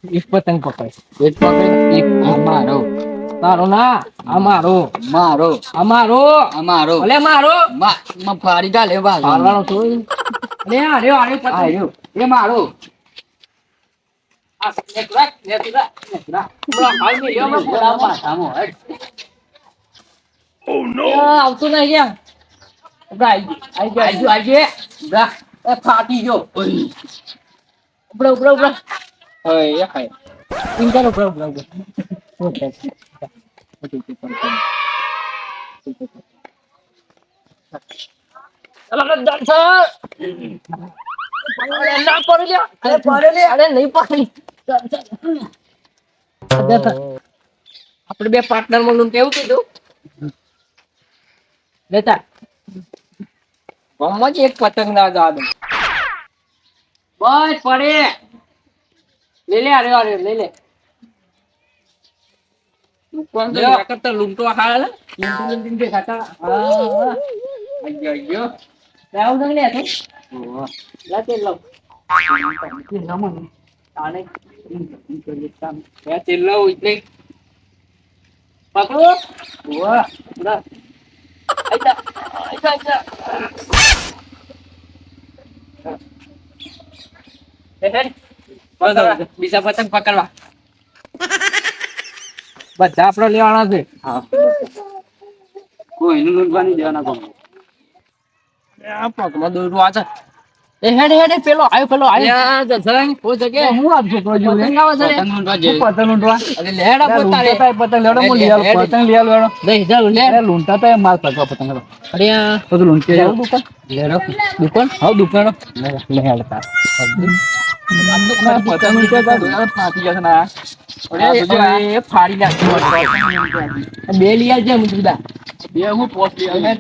એક પતંગ પકડ. એક પકડ એક અમારો. તારો ના અમારો મારો અમારો અમારો અલે મારો માં ફાડી ડાલે બાજુ હાલવાનો તો લે આર્યો આર્યો પતંગ આયો એ મારો આ એક રાખ ને તુરા હાલ મે યો માં બોલાવ માથામાં હેડ આવતું નહીં ગયા આઈ જા એ ફાટી ગયો ઉપડો ઓય ખાય ઇન્ટર ઉપડો ઓકે ચલો ડાન્સર ના પડી લ્યો અરે પડે લે અરે નહીં પડી આપણે બે પાર્ટનર માં કેવું કીધું લેતા ગમમાં જ એક પતંગ ના જાદુ બસ પડે લે લે અરે લે લે કોણ તો કરતા લૂંટો હાલ લૂંટી કે ખાતા હા અయ్యో રાવ દંગ લે તો લાતે લો નમન આને તે લો એટલે પકડો વાહ પૂરા આઈતા બીજા પતંગ પકડવા બધા આપડે લેવાના છે કોઈનું લૂંટવાની દેવાના કોમ આ પગમાં દોરવા છે એ હેડ પેલો આયો યાર જસરાંગ ઓ જગ્યા હું આપજો કોજો પતંગ આવા છે પતંગ લૂંટવા જે પતંગ લૂંટવા અરે લેડા પોતા રે પતંગ લેડો મો લીયાલ પતંગ લીયાલ વેડો દઈ જાવ લે લૂંટા તો માર પકવા પતંગ હેડો અરે આ બધું લૂંટી જાવ દુકાન લેડો દુકાન હા દુકાન લે હેડતા પતંગ લૂંટવા તો ફાટી જશે ના અરે ફાડી નાખ બે લીયા છે મુદ્દા બે હું પોસ્ટ લીયાલ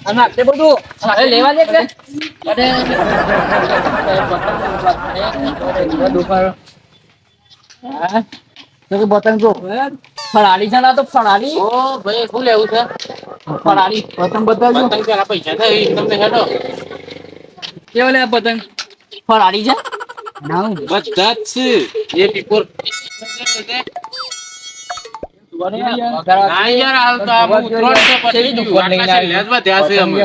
અને તે બધું અરે લેવા દે કે અરે દુકાન હા તો પતંગ જો ફરાળી છે ના તો ફરાળી ઓ ભાઈ શું લેવું છે ફરાળી પતંગ બતાવજો પતંગ પેલા પૈસા થાય તમને હેડો કેવો લે પતંગ ફરાળી છે ના બધા જ છે એ પીપોર ના યાર હાલ તો આ ઉતરોણ છે પછી દુકાન લઈને લેજવા ત્યાં છે અમે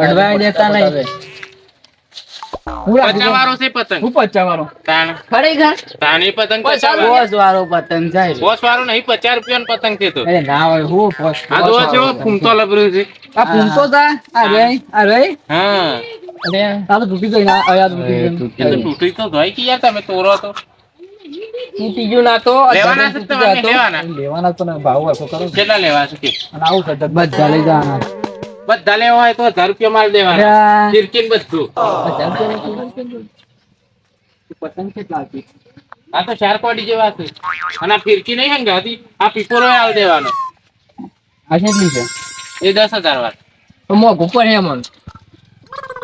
અડવાય દેતા નહીં પચાવાળો છે પતંગ હું પચાવાળો તાણ ખરેખર તાણી પતંગ બોસ પચાવાળો વાળો પતંગ જાય બોસ વાળો નહીં 50 રૂપિયાનો પતંગ છે તો અરે ના હોય હું પોસ્ટ આ જો છે ફૂમતો લબર્યું છે આ પૂંતો તા આ રે હા અરે આ તો તૂટી ગઈ ના આયા તૂટી એ તો તૂટી તો જોઈ કે યાર તમે તોરો તો તૂટી ગયું ના તો લેવાના છે તમારે લેવાના લેવાના તો ભાવ હશો કરો કેટલા લેવા છે કે અને આવું કદક બધા લઈ જવાના બધા લેવા હોય તો 1000 રૂપિયા માલ દેવાના કિરકીન બધું પતંગ કેટલા હતી આ તો ચાર કોડી જેવા છે અને આ ફિરકી નહીં હંગાતી આ પીપોરો આલ દેવાનો આ કેટલી છે એ 10000 વાર તો મોઘું પડે એમ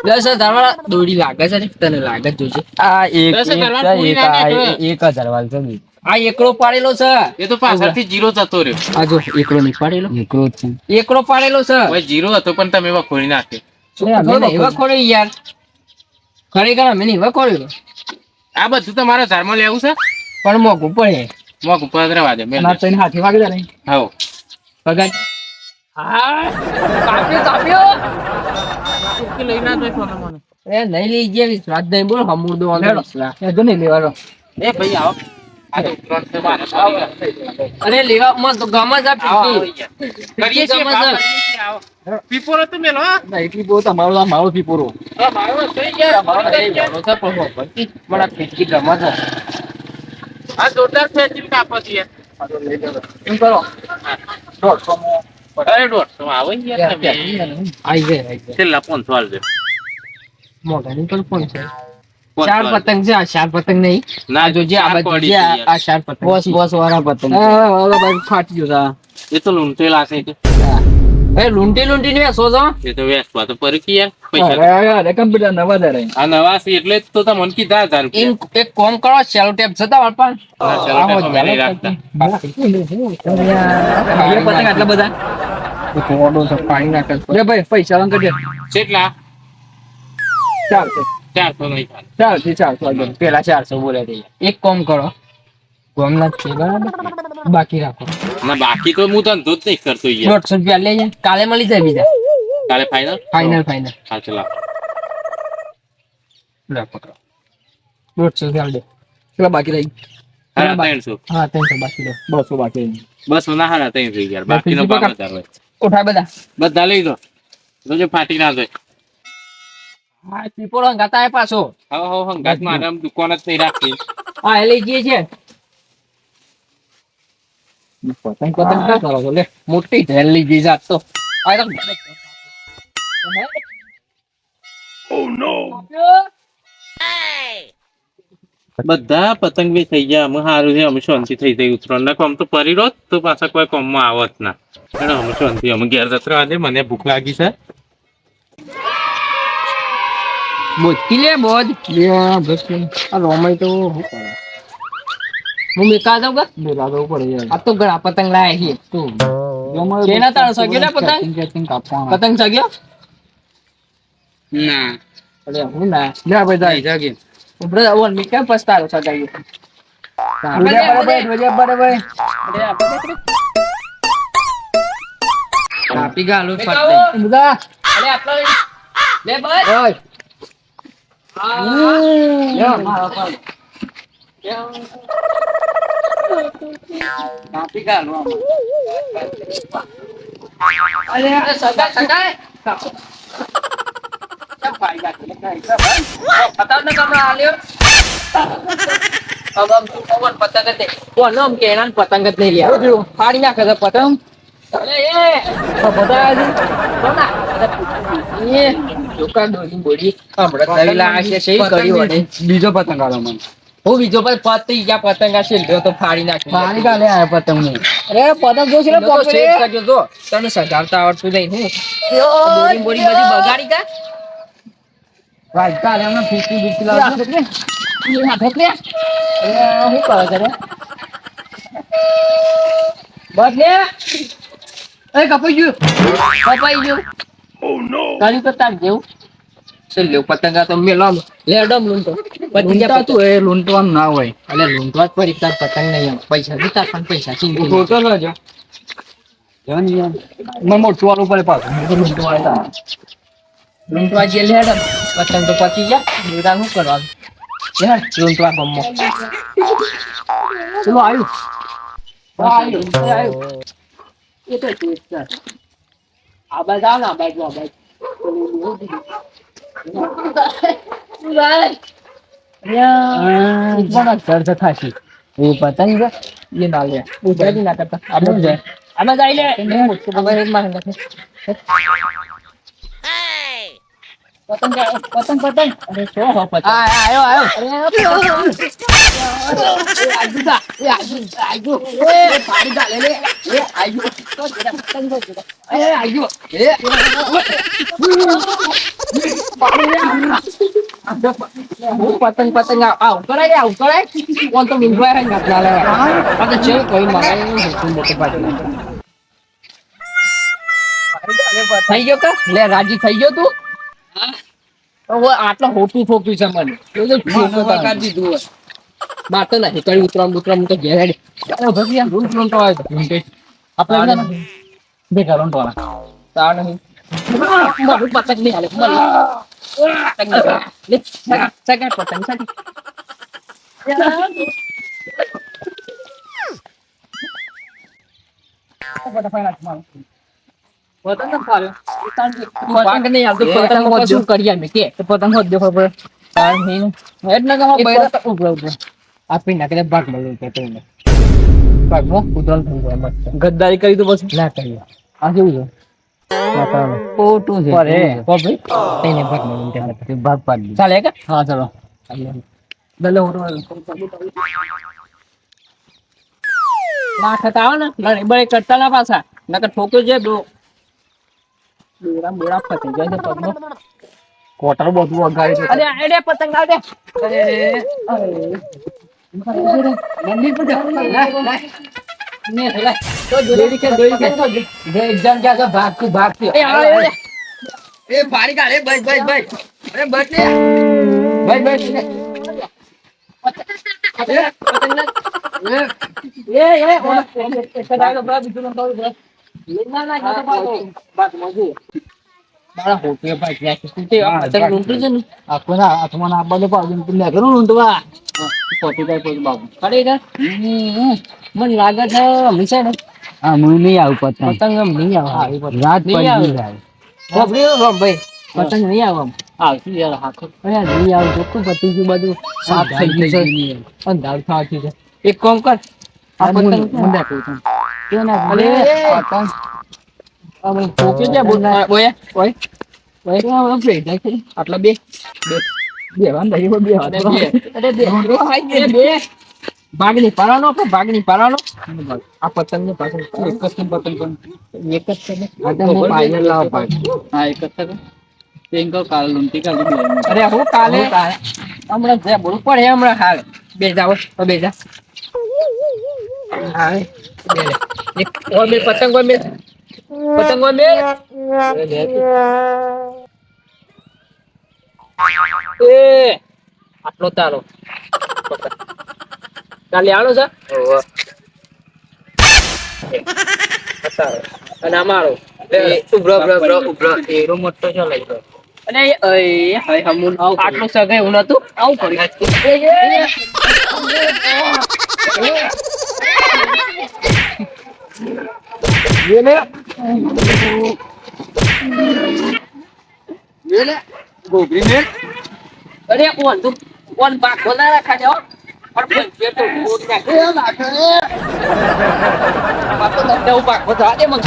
10000 વાળા દોડી લાગે છે ને તને લાગે જ જોજે આ એક 10,000 વાર પૂરી ના નીકળે. 1000 વાળ છે આ એકડો પાડેલો છે એ તો પાછળથી જીરો જતો રહ્યો આ જો એકડો નહીં પાડેલો નીકળો છે એકડો પાડેલો છે ઓય જીરો હતો પણ તમે વખોડી નાખ્યો અમે નહીં વખોડ્યો યાર ખરેખર અમે નહીં વખોડ્યો આ બધું તમારે ધર્મ લેવું છે પણ મોઘું પડે મોક ઉપર રહેવા દે મેલ ના તો એને હાથી વાગી જાય હાઉ પગાર હા કાપ્યો કે લઈ ના જાય સોના મને એ નહીં લઈ ગયા વિશ્વાસ નહીં બોલ હમુરદો વાળો એ તો નહીં લેવાનો એ ભાઈ આવો આ તો ઉતરણ છે મારે અરે લેવા મત ગામમાં જા પીટી કરીએ છીએ આવો પીપોરો તો મેલો હા નહીં પીપો તમારો મારો પીપોરો મારો થઈ ગયા મારો નહીં મારા પીટી ગામમાં જા આ જોરદાર ફેચિંગ કાપો છે એમ કરો 150 અરે 150 આવે યાર તમે આઈ જાય છેલ્લા 500 આલજો મોગાની પણ કોણ છે ચાર પતંગ છે આ ચાર પતંગ નહીં ના જોજે આ બધી આ ચાર પતંગ બોસ વાળા પતંગ હા ભાઈ ફાટી ગયો તા એ તો લૂંટેલા છે કે એ લૂંટી ને સો જો એ તો વેચવા તો પરકી યાર પૈસા અરે કમ્પ્યુટર નવા દરે આ નવા છે એટલે જ તો તમને કીધા 1000 રૂપિયા એક કોમ કરો સેલો ટેપ જતા વાળપા ના ચાલો તમે નહીં રાખતા એ પતંગ આટલા બધા થોડો તો પાણી નાખે ભાઈ પૈસા વાંગ કરજે કેટલા 4 400 નહીં થાય. 400 પેલા 400 બોલે છે. એક કામ કરો, ગોમના છે બરાબર, બાકી રાખો. ના બાકી તો હું ધંધો જ નહીં કરતો યાર. 150 રૂપિયા લઈ જાય, કાલે મળી જાય બીજા. કાલે ફાઈનલ ફાઈનલ. હા ચલા લે પકડો. 150 રૂપિયા દે. કેટલા બાકી રહી? હા 300. હા 300 બાકી દે. 200 બાકી રહી. બસ ના હારા 300 યાર. બાકીનો 5000 હોય. ઉઠા બધા લઈ લો. જોજો ફાટી ના જાય. હા પીપોળો ગાતા હે પાછો. હવે હંગાત માં આરામ દુકાન જ નહીં રાખી. હા એ લઈ જઈએ છે. પતંગ કા કરો છો લે, મોટી ઢેલ લઈ જઈ જાત તો. આ તો Oh no. બધા પતંગ બી થઈ ગયા. અમે સારું છે, અમે શાંતિ થઈ જાય. ઉત્તરાયણ ના કામ તો પરી રોત તો પાછા કોઈ કામમાં આવત ના. અમે શાંતિ, અમે ઘેર જતા દે. મને ભૂખ લાગી છે. બોચકી લે બોજ. આ રોમાઈ તો શું કરે? હું મેકા દઉં કે? મેકા દઉં પડે યાર. આ તો ઘણા પતંગ લાયા છે. તું કેના તારો સગ્યો લે પતંગ? પતંગ સગ્યો? ના. અરે હું ના. લે ભાઈ જાગી. ઉપર ઓન મેકા પસ્તારો સગાઈ. બરાબર. કાપી ગાલો ફટ. મુદા. અરે આટલો લે બસ. ઓય. યો મારો પર. કાપી ગાલો. અરે સગાઈ. પતંગ ને કમરા આલ્યો. अब पवन पतंग दे वो नाम के नाम पतंग नहीं लिया फाड़ी ना कर पतंग अरे ये बता दे कोना ये दुकान दोनी बोली हमरा तरीला आके सही કરી વડે બીજો પતંગ આલો મને હું બીજો પર પતી ગયા પતંગ આ શેલ તો ફાડી નાખી ફાડી કાલે આ પતંગ ને અરે પતંગ જો છે પકડે સજો જો તને સજાવતા આવડતું નહીં હું બોરી બોરી બધી બગાડી કા ભાઈ કાલે અમે ફીકી બીકી લાવ ये हाथ ले હું કરે કરે બદલે એ કપાઈ ગયું ઓ નો કાલી તો તાર જેવું ચલ લે પતંગા તો મેલો લે ડમ લૂંટો પછી જા તું એ લૂંટવાનું ના હોય અલે લૂંટવા જ પડી તાર પતંગ નહીં પૈસા દીતા પણ પૈસા ચીંધી ફોટો લેજો જાન યાર મને મોટું વાળું પડે પાછું લૂંટવા જે લે ડમ પતંગ તો પતી જા બેડા શું કરવાનું यार लूंटवा बम्मो चलो आयु ये तो टेस्ट है आवाज आओ ना आवाज इतना दर्द था सी वो पतंग ये डाल दिया उधर भी ना करता अब जाए अब जाए ले मुझको खबर है मारने पतंग अरे शो हो पतंग आयो आजू ए पानी डाले ले ए आजू तो तेरा पतंग को ए आजू ए पतंग आओ करे कौन तो मिलवा है ngapla le ada cewek koi makai tuh motor padu થઈ ગયો કે લે રાજી થઈ ગયો તું वो आटला होटू ठोक्યું છે મને એ તો ફોટો કાઢ દીધું હોય બાત નહીં કઈ ઉતરામ તો ઘેર હેડ અરે ભગિયા રૂમ તો આવે તો આપણે બે ઘરોન તો તા નહીં મારું પતંગ નહીં હાલે પતંગ લે સગા પતંગ સાથી પતંગ ફાઈન માર પતંગ ફાડ્યો પતંગ નહીં આવતો પતંગ માં શું કરીએ મે કે પતંગ હોત દેખો પર તાર નહીં હેડ ના ગમો બૈરા તો ઉભરો આપી નાખે ભાગ મળ્યો કે તને ભાગમાં ઉતરણ થઈ જાય મત ગદ્દારી કરી તો બસ ના કરી આ કેવું છે માતા ફોટો છે અરે કોબી તેને ભાગ મળ્યો કે ભાગ પાડી ચાલે કે હા ચલો દલે ના ખતા આવ ને લડે બળે કરતા ના પાછા નકર ઠોક્યો છે બ્રો બેડા ફટી જાય છે પગનો કોટર બધું અગાડી છે અરે આડે પતંગ આડે અરે મંદિર પર જા ને લે તો જોડી કે જે એક્ઝામ કે ભાગતી એ આ એ પાણી કાઢ એ બસ બસ બસ અરે બસ ને બસ બસ ને મને લાગે છે હંમેશા ને હા હું નહીં આવું પતંગ નહીં આવું રાત નહીં આવે ભાઈ પતંગ નહીં આવે આવતી યાર હાથો અરે નહીં આવું ચોખ્ખું પતી ગયું બધું સાફ થઈ ગયું છે અંધારું થવાથી છે એક કામ કર આ પતંગ મને પતંગ કે ના અરે પતંગ અમે પોકે છે બોય ઓય ઓય ભેગા છે આટલા બે વાન દઈ બે અરે બે ભાગની પારાનો કે ભાગની પારાનો આ પતંગ ને પાછળ એક જ પતંગ પણ એક જ છે ને પાયર લાવ ભાગ હા એક જ છે તેંકો કાલ લૂંટી કાલ અરે હું કાલે હમણાં જે બોલ પડે હમણાં હાલ બે જાવ તો બે જા હા બે એક ઓર બે પતંગ ઓર બે એ આટલો તારો કાલે આલો છે અને અમારો ઉભરો એરો મોટો છે લઈ ગયો અને આટલું સગાઈ હું નતું આવું કર્યું ગોબરી ને અરે કોણ તું કોણ બાક બોલા રાખા જાઓ और ये तो बोल क्या है ना करे बात तो दे बाक बता दे मग